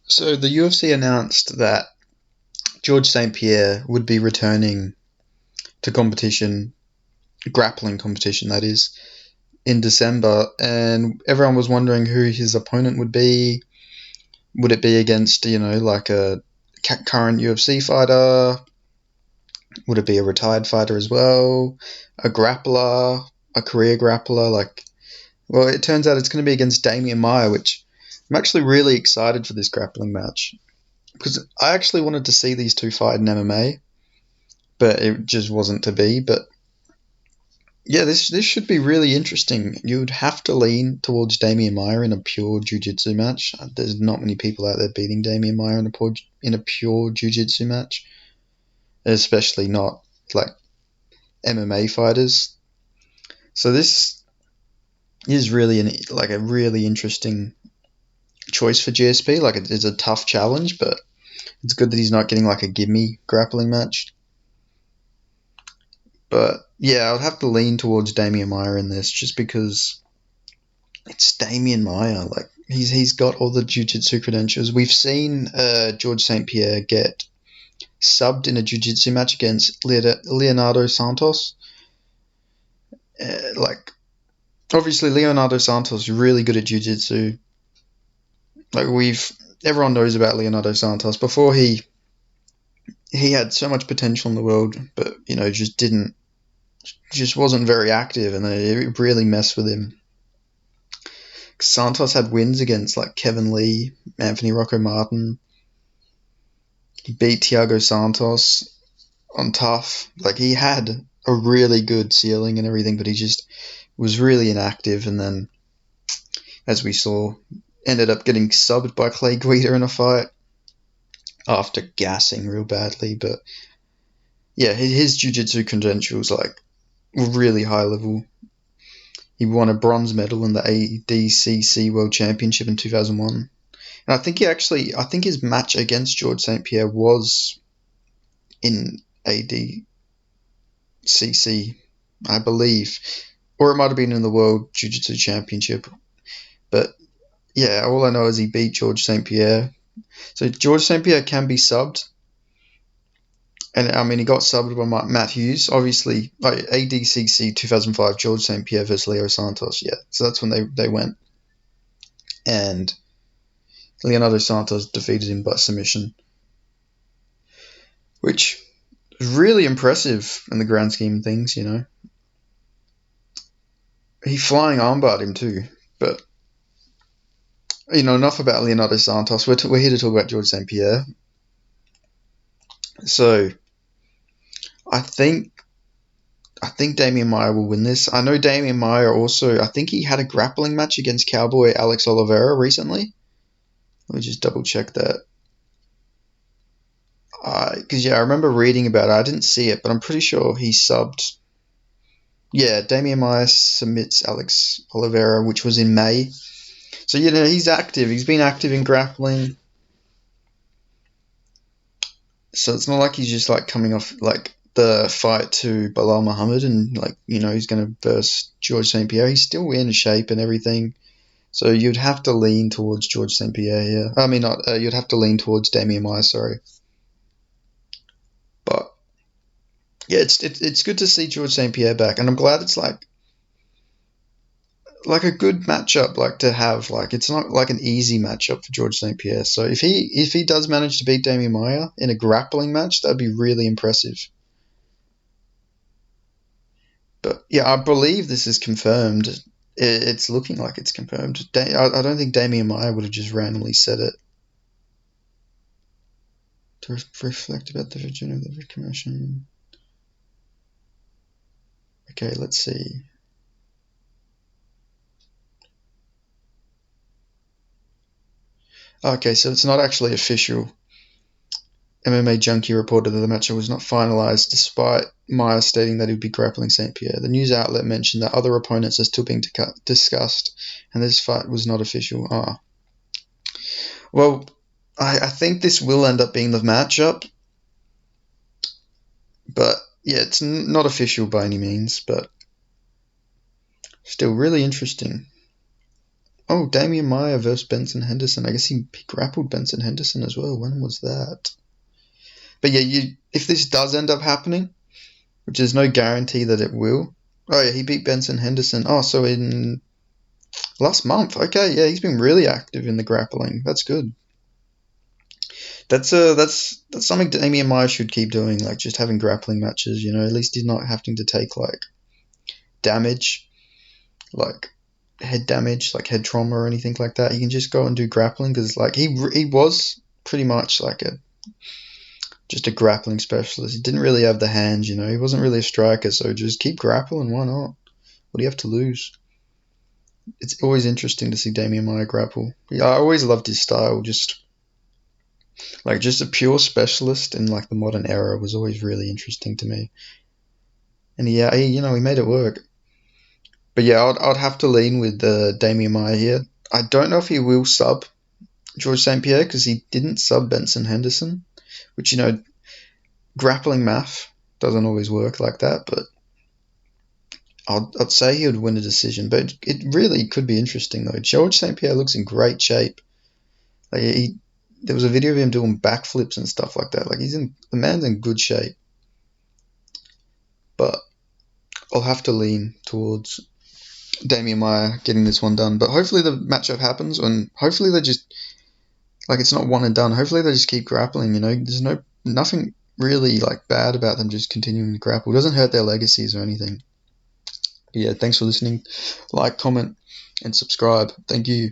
So the UFC announced that George St Pierre would be returning to competition, grappling competition that is, in December, and everyone was wondering who his opponent would be. Would it be against, like a current UFC fighter? Would it be a retired fighter as well? A grappler? A career grappler? Well, it turns out it's going to be against Demian Maia, which I'm actually really excited for this grappling match because I actually wanted to see these two fight in MMA, but it just wasn't to be. But yeah, this should be really interesting. You would have to lean towards Demian Maia in a pure jiu-jitsu match. There's not many people out there beating Demian Maia in a pure jiu-jitsu match, especially not like MMA fighters. So this is really a really interesting choice for GSP. Like it's a tough challenge, but it's good that he's not getting like a gimme grappling match. But yeah, I would have to lean towards Demian Maia in this just because it's Demian Maia. Like he's got all the jiu-jitsu credentials. We've seen George St Pierre get subbed in a jiu-jitsu match against Leonardo Santos. Like obviously Leonardo Santos is really good at jiu-jitsu. Like everyone knows about Leonardo Santos. Before he had so much potential in the world, but just wasn't very active, and it really messed with him. Santos had wins against like Kevin Lee, Anthony Rocco Martin. He beat Thiago Santos on tough. Like he had a really good ceiling and everything, but he just was really inactive. And then, as we saw, ended up getting subbed by Clay Guida in a fight after gassing real badly. But yeah, his jiu-jitsu credentials like were really high level. He won a bronze medal in the ADCC World Championship in 2001. And I think his match against George St Pierre was in ADCC, I believe, or it might have been in the World Jiu-Jitsu Championship. But yeah, all I know is he beat George St Pierre. So George St Pierre can be subbed, and I mean he got subbed by Matt Hughes. Obviously, like ADCC 2005, George St Pierre versus Leo Santos. Yeah, so that's when they went, and Leonardo Santos defeated him by submission, which was really impressive in the grand scheme of things. He flying armbarred him too, but enough about Leonardo Santos. We're here to talk about George St Pierre. So I think Demian Maia will win this. I know Demian Maia also, I think he had a grappling match against Cowboy Alex Oliveira recently. Let me just double check that. Because I remember reading about it. I didn't see it, but I'm pretty sure he subbed. Yeah, Demian Maia submits Alex Oliveira, which was in May. So, he's active. He's been active in grappling. So it's not like he's just like coming off like the fight to Bilal Muhammad and he's going to verse George St Pierre. He's still in shape and everything. So you'd have to lean towards George St Pierre here. I mean, not you'd have to lean towards Demian Maia. Sorry, but yeah, it's good to see George St Pierre back, and I'm glad it's like a good matchup to have. Like it's not like an easy matchup for George St Pierre. So if he does manage to beat Demian Maia in a grappling match, that'd be really impressive. But yeah, I believe this is confirmed. It's looking like it's confirmed. I don't think Demian Maia would have just randomly said it. To reflect about the Virginia of the Commission. Okay, let's see. Okay, so it's not actually official. MMA Junkie reported that the match was not finalised despite Maia stating that he would be grappling St Pierre. The news outlet mentioned that other opponents are still being discussed and this fight was not official. Well, I think this will end up being the matchup, but yeah, it's not official by any means, but still really interesting. Oh, Demian Maia versus Benson Henderson. I guess he grappled Benson Henderson as well. When was that? But yeah, if this does end up happening, which is no guarantee that it will. Oh yeah, he beat Benson Henderson. Oh, so in last month. Okay, yeah, he's been really active in the grappling. That's good. That's something Demian Maia should keep doing, like just having grappling matches. At least he's not having to take like damage, like head damage, like head trauma or anything like that. He can just go and do grappling because like he was pretty much like just a grappling specialist. He didn't really have the hands, He wasn't really a striker, so just keep grappling. Why not? What do you have to lose? It's always interesting to see Demian Maia grapple. Yeah, I always loved his style. Just a pure specialist in like the modern era was always really interesting to me. And yeah, he made it work. But yeah, I'd have to lean with Demian Maia here. I don't know if he will sub George St Pierre because he didn't sub Benson Henderson, which grappling math doesn't always work like that. But I'd say he would win a decision. But it really could be interesting though. George St Pierre looks in great shape. Like there was a video of him doing backflips and stuff like that. Like the man's in good shape. But I'll have to lean towards Demian Maia getting this one done. But hopefully the matchup happens, and hopefully they just it's not one and done. Hopefully they just keep grappling. There's nothing really like bad about them just continuing to grapple. It doesn't hurt their legacies or anything. But yeah, thanks for listening. Like, comment, and subscribe. Thank you.